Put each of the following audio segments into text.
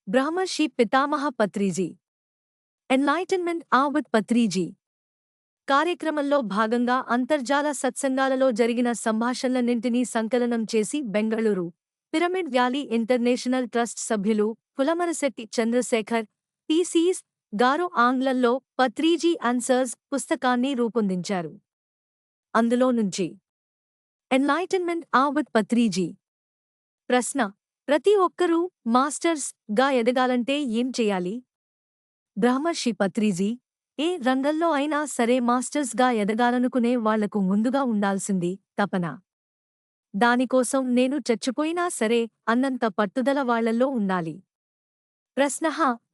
బ్రహ్మర్షి పితామహ Patriji enlightenment with Patriji కార్యక్రమంలో భాగంగా అంతర్జాల సత్సంగాలలో జరిగిన సంభాషణలన్నింటినీ సంకలనం చేసి Bengaluru pyramid valley international trust సభ్యులు పులమరశెట్టి చంద్రశేఖర్ టీసీస్ గారు ఆంగ్లంలో పత్రిజీ ఆన్సర్స్ పుస్తకాన్ని రూపొందించారు. అందులో నుంచి ఎన్లైటన్మెంట్ విత్ పత్రిజీ ప్రశ్న: ప్రతి ఒక్కరూ మాస్టర్స్ గా ఎదగాలంటే ఏం చేయాలి? బ్రహ్మర్షి పత్రిజీ: ఏ రంగంలో అయినా సరే మాస్టర్స్ గా ఎదగాలనుకునే వాళ్లకు ముందుగా ఉండాల్సింది తపన. దానికోసం నేను చచ్చిపోయినా సరే అన్నంత పట్టుదల వాళ్లల్లో ఉండాలి. ప్రశ్న: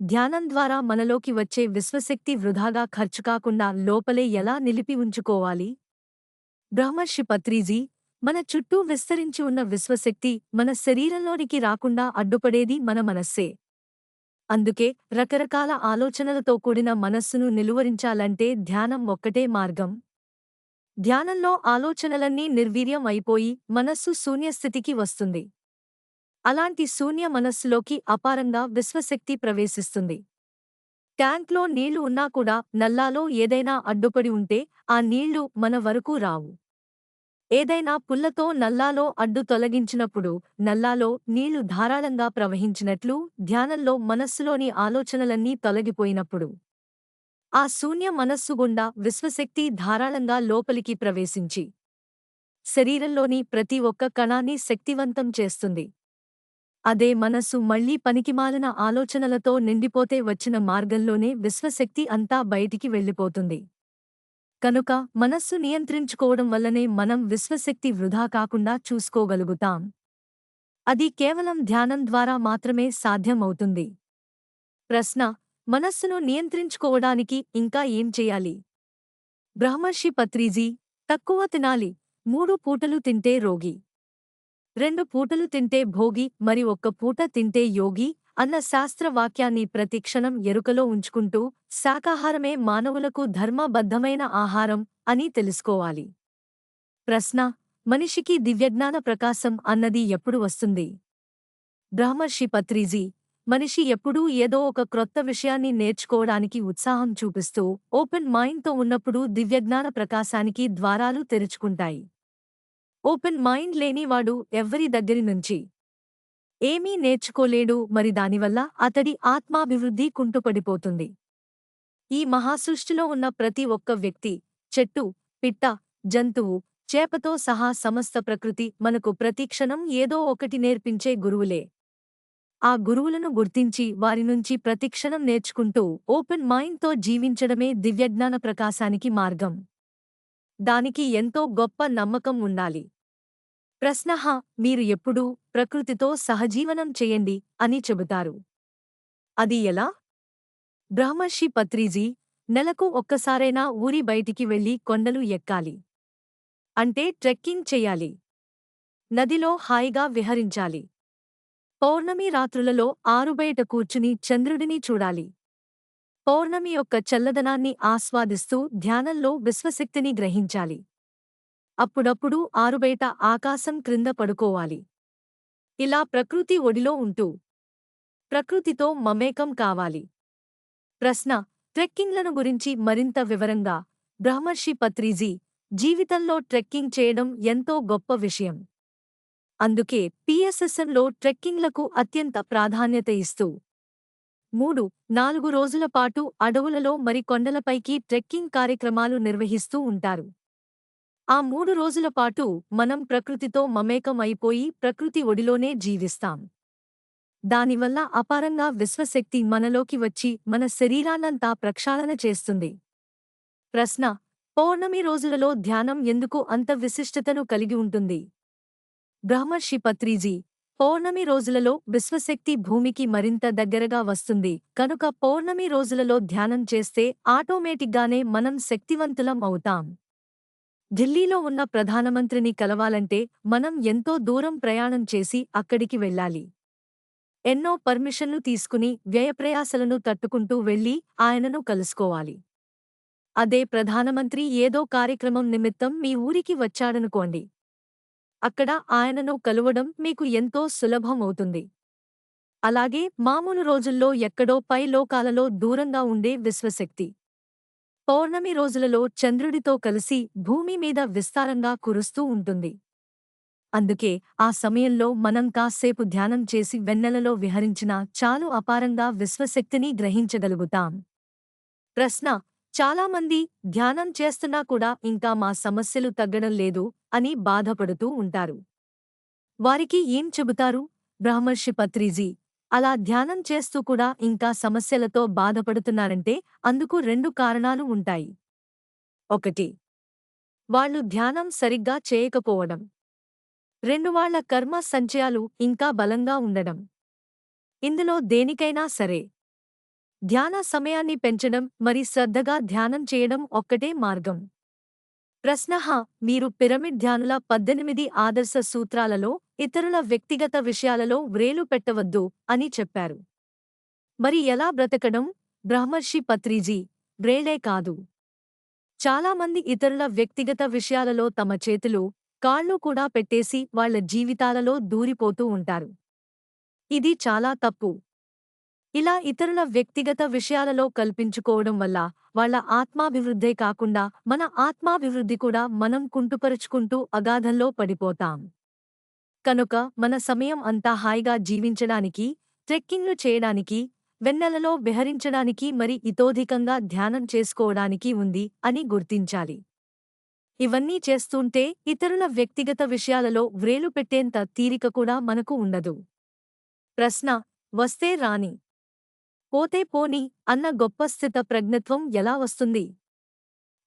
ధ్యానం ద్వారా మనలోకి వచ్చే విశ్వశక్తి వృధాగా ఖర్చుకాకుండా లోపలే ఎలా నిలిపి ఉంచుకోవాలి? బ్రహ్మర్షి పత్రిజీ: మన చుట్టూ విస్తరించి ఉన్న విశ్వశక్తి మన శరీరంలోనికి రాకుండా అడ్డుపడేది మన మనస్సే. అందుకే రకరకాల ఆలోచనలతో కూడిన మనస్సును నిలువరించాలంటే ధ్యానం ఒక్కటే మార్గం. ధ్యానంలో ఆలోచనలన్నీ నిర్వీర్యం అయిపోయి మనస్సు శూన్యస్థితికి వస్తుంది. అలాంటి శూన్య మనస్సులోకి అపారంగా విశ్వశక్తి ప్రవేశిస్తుంది. ట్యాంక్లో నీళ్లు ఉన్నా కూడా నల్లాలో ఏదైనా అడ్డుపడి ఉంటే ఆ నీళ్లు మన వరకు రావు. ఏదైనా పుల్లతో నల్లాలో అడ్డు తొలగించినప్పుడు నల్లాలో నీళ్లు ధారాళంగా ప్రవహించినట్లు ధ్యానంలో మనస్సులోని ఆలోచనలన్నీ తొలగిపోయినప్పుడు ఆ శూన్య మనస్సు గుండా విశ్వశక్తి ధారాళంగా లోపలికి ప్రవేశించి శరీరంలోని ప్రతి ఒక్క కణాన్ని శక్తివంతం చేస్తుంది. అదే మనస్సు మళ్లీ పనికిమాలిన ఆలోచనలతో నిండిపోతే వచ్చిన మార్గంలోనే విశ్వశక్తి అంతా బయటికి వెళ్ళిపోతుంది. కనుక మనస్సు నియంత్రించుకోవడం వల్లనే మనం విశ్వశక్తి వృధా కాకుండా చూసుకోగలుగుతాం. అది కేవలం ధ్యానం ద్వారా మాత్రమే సాధ్యమవుతుంది. ప్రశ్న: మనస్సును నియంత్రించుకోవడానికి ఇంకా ఏం చేయాలి? బ్రహ్మర్షి పత్రిజీ: తక్కువ తినాలి. 3 పూటలు తింటే రోగి, 2 పూటలు తింటే భోగి, మరి 1 పూట తింటే యోగి అన్న శాస్త్రవాక్యాన్ని ప్రతిక్షణం ఎరుకలో ఉంచుకుంటూ శాకాహారమే మానవులకు ధర్మబద్ధమైన ఆహారం అని తెలుసుకోవాలి. ప్రశ్న: మనిషికి దివ్యజ్ఞాన ప్రకాశం అన్నది ఎప్పుడు వస్తుంది? బ్రహ్మర్షి పత్రిజీ: మనిషి ఎప్పుడూ ఏదో ఒక క్రొత్త విషయాన్ని నేర్చుకోవడానికి ఉత్సాహం చూపిస్తూ ఓపెన్ మైండ్తో ఉన్నప్పుడు దివ్యజ్ఞాన ప్రకాశానికి ద్వారాలు తెరుచుకుంటాయి. ఓపెన్ మైండ్ లేనివాడు ఎవ్వరి దగ్గరి నుంచి ఏమీ నేర్చుకోలేడు. మరి దానివల్ల అతడి ఆత్మాభివృద్ధి కుంటుపడిపోతుంది. ఈ మహాసృష్టిలో ఉన్న ప్రతి ఒక్క వ్యక్తి, చెట్టు, పిట్ట, జంతువు, చేపతో సహా సమస్త ప్రకృతి మనకు ప్రతిక్షణం ఏదో ఒకటి నేర్పించే గురువులే. ఆ గురువులను గుర్తించి వారి నుంచి ప్రతిక్షణం నేర్చుకుంటూ ఓపెన్ మైండ్తో జీవించడమే దివ్యజ్ఞాన ప్రకాశానికి మార్గం. దానికి ఎంతో గొప్ప నమ్మకం ఉండాలి. ప్రశ్న: మీరు ఎప్పుడూ ప్రకృతితో సహజీవనం చేయండి అని చెబుతారు. అది ఎలా? బ్రహ్మర్షి పత్రిజీ: నెలకు ఒక్కసారైనా ఊరి బయటికి వెళ్లి కొండలు ఎక్కాలి. అంటే ట్రెక్కింగ్ చెయ్యాలి. నదిలో హాయిగా విహరించాలి. పౌర్ణమి రాత్రులలో ఆరుబయట కూర్చుని చంద్రుడిని చూడాలి. పౌర్ణమి యొక్క చల్లదనాన్ని ఆస్వాదిస్తూ ధ్యానంలో విశ్వశక్తిని గ్రహించాలి. అప్పుడప్పుడు ఆరుబయట ఆకాశం క్రింద పడుకోవాలి. ఇలా ప్రకృతి ఒడిలో ఉంటూ ప్రకృతితో మమేకం కావాలి. ప్రశ్న: ట్రెక్కింగ్లను గురించి మరింత వివరంగా బ్రహ్మర్షి పత్రిజీ: జీవితంలో ట్రెక్కింగ్ చేయడం ఎంతో గొప్ప విషయం. అందుకే పిఎస్ఎస్ఎంలో ట్రెక్కింగ్లకు అత్యంత ప్రాధాన్యత ఇస్తూ 3-4 రోజుల పాటు అడవులలో మరి కొండలపైకి ట్రెక్కింగ్ కార్యక్రమాలు నిర్వహిస్తూ ఉంటారు. ఆ 3 రోజుల పాటు మనం ప్రకృతితో మమేకం అయిపోయి ప్రకృతి ఒడిలోనే జీవిస్తాం. దానివల్ల అపారంగా విశ్వశక్తి మనలోకి వచ్చి మన శరీరాన్నంతా ప్రక్షాళన చేస్తుంది. ప్రశ్న: పౌర్ణమి రోజులలో ధ్యానం ఎందుకు అంత విశిష్టతను కలిగి ఉంటుంది? బ్రహ్మర్షి పత్రిజీ: పౌర్ణమి రోజులలో విశ్వశక్తి భూమికి మరింత దగ్గరగా వస్తుంది కనుక పౌర్ణమి రోజులలో ధ్యానం చేస్తే ఆటోమేటిక్గానే మనం శక్తివంతులం అవుతాం. ఢిల్లీలో ఉన్న ప్రధానమంత్రిని కలవాలంటే మనం ఎంతో దూరం ప్రయాణం చేసి అక్కడికి వెళ్ళాలి. ఎన్నో పర్మిషన్లు తీసుకుని వ్యయప్రయాసలను తట్టుకుంటూ వెళ్లి ఆయనను కలుసుకోవాలి. అదే ప్రధానమంత్రి ఏదో కార్యక్రమం నిమిత్తం మీ ఊరికి వచ్చాడనుకోండి. అక్కడ ఆయనను కలువడం మీకు ఎంతో సులభం అవుతుంది. అలాగే మామూలు రోజుల్లో ఎక్కడో పై లోకాలలో దూరంగా ఉండే విశ్వశక్తి పౌర్ణమి రోజులలో చంద్రుడితో కలిసి భూమి మీద విస్తారంగా కురుస్తూ ఉంటుంది. అందుకే ఆ సమయంలో మనం కాస్సేపు ధ్యానం చేసి వెన్నెలలో విహరించినా చాలు అపారంగా విశ్వశక్తిని గ్రహించగలుగుతాం. ప్రశ్న: చాలామంది ధ్యానం చేస్తున్నా కూడా ఇంకా మా సమస్యలు తగ్గడం లేదు అని బాధపడుతూ ఉంటారు. వారికి ఏం చెబుతారు? బ్రహ్మర్షి పత్రిజీ అలా ధ్యానం చేస్తూ కూడా ఇంకా సమస్యలతో బాధపడుతున్నారంటే అందుకు 2 కారణాలు ఉంటాయి. 1. వాళ్ళు ధ్యానం సరిగ్గా చేయకపోవడం. 2. వాళ్ళ కర్మ సంచయాలు ఇంకా బలంగా ఉండడం. ఇందులో దేనికైనా సరే ధ్యాన సమయాన్ని పెంచడం మరి శ్రద్ధగా ధ్యానం చేయడం ఒక్కటే మార్గం. ప్రశ్న: మీరు పిరమిడ్ ధ్యానుల 18 ఆదర్శ సూత్రాలలో ఇతరుల వ్యక్తిగత విషయాలలో వ్రేలు పెట్టవద్దు అని చెప్పారు. మరి ఎలా బ్రతకడం? బ్రహ్మర్షి పత్రిజీ వ్రేలే కాదు. చాలామంది ఇతరుల వ్యక్తిగత విషయాలలో తమ చేతులు, కాళ్ళు కూడా పెట్టేసి వాళ్ళ జీవితాలలో దూరిపోతూ ఉంటారు. ఇది చాలా తప్పు. ఇలా ఇతరుల వ్యక్తిగత విషయాలలో కల్పించుకోవడం వల్ల వాళ్ళ ఆత్మాభివృద్ధే కాకుండా మన ఆత్మాభివృద్ధి కూడా మనం కుంటుపరుచుకుంటూ అగాధంలో పడిపోతాం. కనుక మన సమయం అంతా హాయిగా జీవించడానికి, ట్రెక్కింగ్లు చేయడానికి, వెన్నెలలో విహరించడానికి మరి ఇతోధికంగా ధ్యానం చేసుకోవడానికి ఉంది అని గుర్తించాలి. ఇవన్నీ చేస్తుంటే ఇతరుల వ్యక్తిగత విషయాలలో వ్రేలు పెట్టేంత తీరిక కూడా మనకు ఉండదు. ప్రశ్న: వస్తే రాని పోతే పోని అన్న గొప్ప స్థిత ప్రజ్ఞత్వం ఎలా వస్తుంది?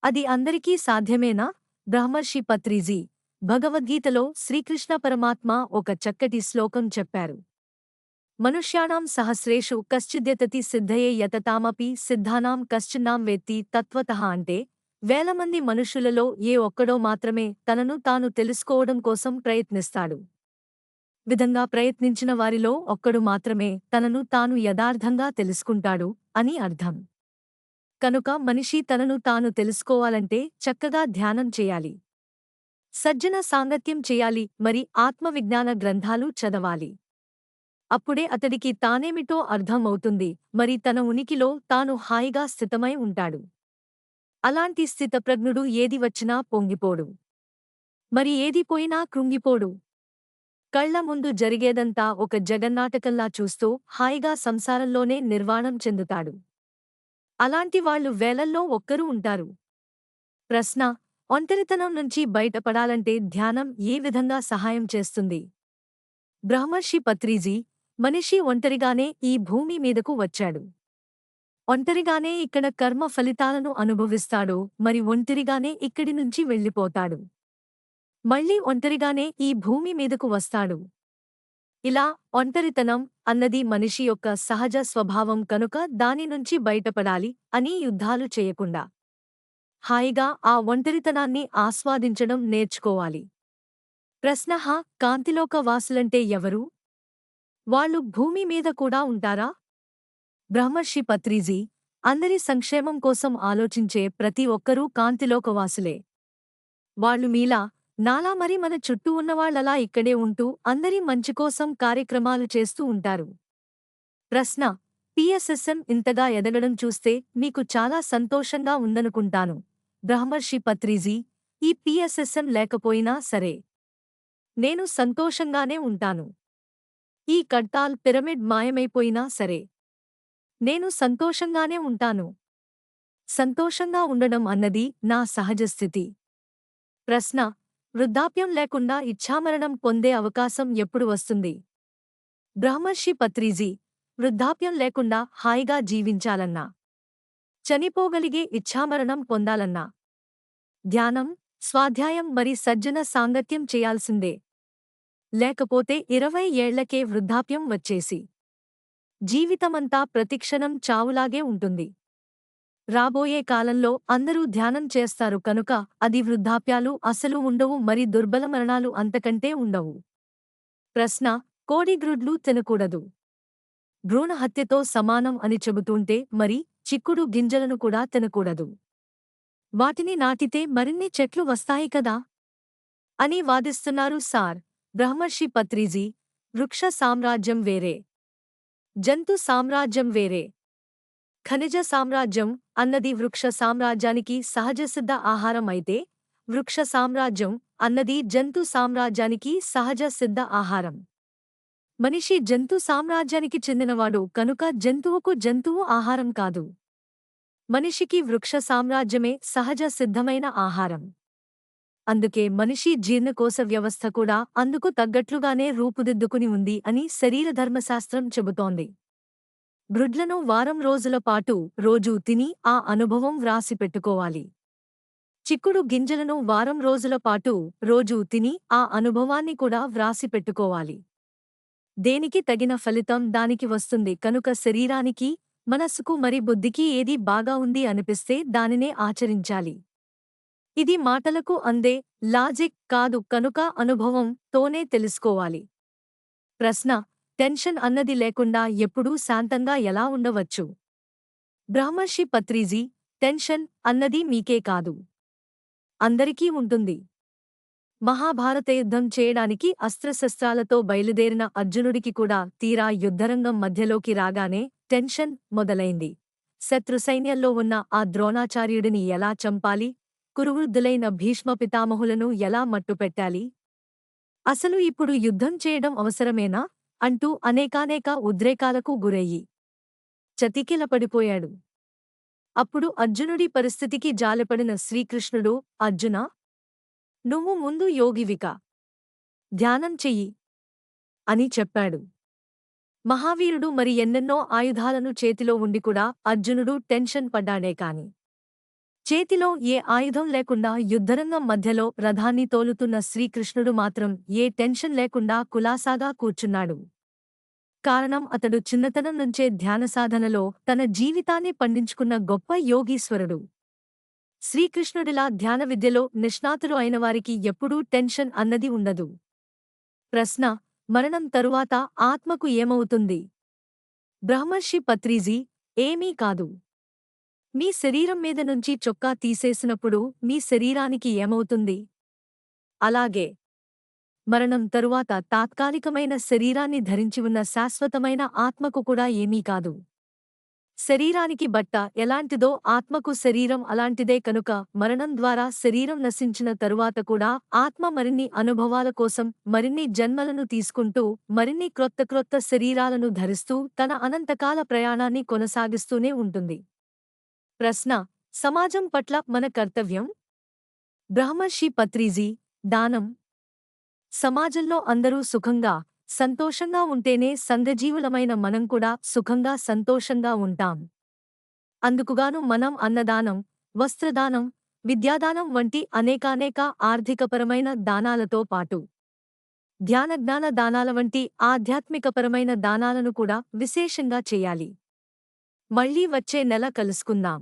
అది అందరికీ సాధ్యమేనా? బ్రహ్మర్షి పత్రిజీ భగవద్గీతలో శ్రీకృష్ణ పరమాత్మ ఒక చక్కటి శ్లోకం చెప్పారు. మనుష్యాణాం సహస్రేషు కశ్చిద్యతతి సిద్ధయే యతతామపి సిద్ధానాం కశ్చిన్నాం వేత్తి తత్వతః అంటే వేలమంది మనుషులలో ఏ ఒక్కడో మాత్రమే తనను తాను తెలుసుకోవడం కోసం ప్రయత్నిస్తాడు. విధంగా ప్రయత్నించిన వారిలో ఒక్కడు మాత్రమే తనను తాను యథార్థంగా తెలుసుకుంటాడు అని అర్థం. కనుక మనిషి తనను తాను తెలుసుకోవాలంటే చక్కగా ధ్యానం చేయాలి, సజ్జన సాంగత్యం చేయాలి, మరి ఆత్మవిజ్ఞాన గ్రంథాలు చదవాలి. అప్పుడే అతడికి తానేమిటో అర్థం అవుతుంది, మరి తన ఉనికిలో తాను హాయిగా స్థితమై ఉంటాడు. అలాంటి స్థితప్రజ్ఞుడు ఏది వచ్చినా పొంగిపోడు, మరి ఏది పోయినా కృంగిపోడు. కళ్ల ముందు జరిగేదంతా ఒక జగన్నాటకంలా చూస్తూ హాయిగా సంసారంలోనే నిర్వాణం చెందుతాడు. అలాంటి వాళ్ళు వేలల్లో ఒక్కరు ఉంటారు. ప్రశ్న: ఒంటరితనం నుంచి బయటపడాలంటే ధ్యానం ఏ విధంగా సహాయం చేస్తుంది? బ్రహ్మర్షి పత్రిజీ మనిషి ఒంటరిగానే ఈ భూమి మీదకు వచ్చాడు. ఒంటరిగానే ఇక్కడ కర్మ ఫలితాలను అనుభవిస్తాడు, మరి ఒంటరిగానే ఇక్కడి నుంచి వెళ్ళిపోతాడు. మళ్ళీ ఒంటరిగానే ఈ భూమి మీదకు వస్తాడు. ఇలా ఒంటరితనం అన్నది మనిషి యొక్క సహజ స్వభావం కనుక దాని నుంచి బయటపడాలి అని యుద్ధాలు చేయకుండా హాయిగా ఆ ఒంటరితనాన్ని ఆస్వాదించడం నేర్చుకోవాలి. ప్రశ్న: కాంతిలోక వాసులంటే ఎవరు? వాళ్ళు భూమి మీద కూడా ఉంటారా? బ్రహ్మర్షి పత్రిజీ అందరి సంక్షేమం కోసం ఆలోచించే ప్రతి ఒక్కరూ కాంతిలోకవాసులే. వాళ్ళు మీలా నాలా మరి మన చుట్టూ ఉన్నవాళ్లలా ఇక్కడే ఉంటూ అందరి మంచికోసం కార్యక్రమాలు చేస్తూ ఉంటారు. ప్రశ్న: పిఎస్ఎస్ఎం ఇంతగా ఎదగడం చూస్తే మీకు చాలా సంతోషంగా ఉందనుకుంటాను. బ్రహ్మర్షి పత్రిజీ ఈ పిఎస్ఎస్ఎం లేకపోయినా సరే నేను సంతోషంగానే ఉంటాను. ఈ కడ్తాల్ పిరమిడ్ మాయమైపోయినా సరే నేను సంతోషంగానే ఉంటాను. సంతోషంగా ఉండడం అన్నది నా సహజస్థితి. ప్రశ్న: వృద్ధాప్యం లేకుండా ఇచ్ఛామరణం పొందే అవకాశం ఎప్పుడు వస్తుంది? బ్రహ్మర్షి పత్రిజీ వృద్ధాప్యం లేకుండా హాయిగా జీవించాలన్నా, చనిపోగలిగే ఇచ్ఛామరణం పొందాలన్నా ధ్యానం, స్వాధ్యాయం మరి సజ్జన సాంగత్యం చేయాల్సిందే. లేకపోతే 20 ఏళ్లకే వృద్ధాప్యం వచ్చేసి జీవితమంతా ప్రతిక్షణం చావులాగే ఉంటుంది. రాబోయే కాలంలో అందరూ ధ్యానం చేస్తారు కనుక అది వృద్ధాప్యాలు అసలు ఉండవు, మరి దుర్బల మరణాలు అంతకంటే ఉండవు. ప్రశ్న: కోడి గ్రుడ్లు తినకూడదు, భ్రూణహత్యతో సమానం అని చెబుతుంటే మరి చిక్కుడు గింజలను కూడా తినకూడదు, వాటిని నాటితే మరిన్ని చెట్లు వస్తాయి కదా అని వాదిస్తున్నారు సార్. బ్రహ్మర్షి పత్రిజీ వృక్ష సామ్రాజ్యం వేరే, జంతు సామ్రాజ్యం వేరే. ఖనిజ సామ్రాజ్యం అన్నది వృక్ష సామ్రాజ్యానికి సహజసిద్ధ ఆహారం అయితే, వృక్ష సామ్రాజ్యం అన్నది జంతు సామ్రాజ్యానికి సహజ సిద్ధ ఆహారం. మనిషి జంతు సామ్రాజ్యానికి చెందినవాడు కనుక జంతువుకు జంతువు ఆహారం కాదు. మనిషికి వృక్ష సామ్రాజ్యమే సహజ సిద్ధమైన ఆహారం. అందుకే మనిషి జీర్ణకోశ వ్యవస్థ కూడా అందుకు తగ్గట్లుగానే రూపుదిద్దుకుని ఉంది అని శరీర ధర్మశాస్త్రం చెబుతోంది. గ్రుడ్లను వారం రోజుల పాటు రోజూ తిని ఆ అనుభవం వ్రాసిపెట్టుకోవాలి. చిక్కుడు గింజలను వారం రోజుల పాటు రోజూ తిని ఆ అనుభవాన్ని కూడా వ్రాసిపెట్టుకోవాలి. దేనికి తగిన ఫలితం దానికి వస్తుంది కనుక శరీరానికి, మనస్సుకు మరి బుద్ధికి ఏది బాగా ఉంది అనిపిస్తే దానినే ఆచరించాలి. ఇది మాటలకు అందే లాజిక్ కాదు కనుక అనుభవం తోనే తెలుసుకోవాలి. ప్రశ్న: టెన్షన్ అన్నది లేకుండా ఎప్పుడూ శాంతంగా ఎలా ఉండవచ్చు? బ్రహ్మర్షి పత్రిజీ: టెన్షన్ అన్నది మీకే కాదు, అందరికీ ఉంటుంది. మహాభారత యుద్ధం చేయడానికి అస్త్రశస్త్రాలతో బయలుదేరిన అర్జునుడికి కూడా తీరా యుద్ధరంగం మధ్యలోకి రాగానే టెన్షన్ మొదలైంది. శత్రుసైన్యంలో ఉన్న ఆ ద్రోణాచార్యుడిని ఎలా చంపాలి, కురువృద్ధులైన భీష్మ పితామహులను ఎలా మట్టుపెట్టాలి, అసలు ఇప్పుడు యుద్ధం చేయడం అవసరమేనా అంటూ అనేకానేక ఉద్రేకాలకు గురయ్యి చతికిలపడిపోయాడు. అప్పుడు అర్జునుడి పరిస్థితికి జాలిపడిన శ్రీకృష్ణుడు, అర్జునా, నువ్వు ముందు యోగివిక, ధ్యానం చెయ్యి అని చెప్పాడు. మహావీరుడు మరి ఎన్నెన్నో ఆయుధాలను చేతిలో ఉండి కూడా అర్జునుడు టెన్షన్ పడ్డాడే కాని చేతిలో ఏ ఆయుధం లేకుండా యుద్ధరంగం మధ్యలో రథాన్ని తోలుతున్న శ్రీకృష్ణుడు మాత్రం ఏ టెన్షన్ లేకుండా కులాసాగా కూర్చున్నాడు. కారణం అతడు చిన్నతనం నుంచే ధ్యానసాధనలో తన జీవితాన్ని పండించుకున్న గొప్ప యోగీశ్వరుడు. శ్రీకృష్ణుడిలా ధ్యాన విద్యలో నిష్ణాతులు అయినవారికి ఎప్పుడూ టెన్షన్ అన్నది ఉండదు. ప్రశ్న: మరణం తరువాత ఆత్మకు ఏమవుతుంది? బ్రహ్మర్షి పత్రిజీ: ఏమీ కాదు. మీ శరీరం మీద నుంచి చొక్కా తీసేసినప్పుడు మీ శరీరానికి ఏమవుతుంది? అలాగే మరణం తరువాత తాత్కాలికమైన శరీరాన్ని ధరించి ఉన్న శాశ్వతమైన ఆత్మకు కూడా ఏమీ కాదు. శరీరానికి బట్ట ఎలాంటిదో ఆత్మకు శరీరం అలాంటిదే కనుక మరణం ద్వారా శరీరం నశించిన తరువాత కూడా ఆత్మ మరిన్ని అనుభవాల కోసం మరిన్ని జన్మలను తీసుకుంటూ మరిన్ని క్రొత్త క్రొత్త శరీరాలను ధరిస్తూ తన అనంతకాల ప్రయాణాన్ని కొనసాగిస్తూనే ఉంటుంది. ప్రశ్న: సమాజం పట్ల మన కర్తవ్యం? బ్రహ్మర్షి పత్రిజీ: దానం. సమాజంలో అందరూ సుఖంగా, సంతోషంగా ఉంటేనే సంఘజీవులమైన మనం కూడా సుఖంగా సంతోషంగా ఉంటాం. అందుకుగాను మనం అన్నదానం, వస్త్రదానం, విద్యాదానం వంటి అనేకానేక ఆర్థికపరమైన దానాలతో పాటు ధ్యానజ్ఞాన దానాల వంటి ఆధ్యాత్మికపరమైన దానాలను కూడా విశేషంగా చెయ్యాలి. మళ్ళీ వచ్చే నెల కలుసుకుందాం.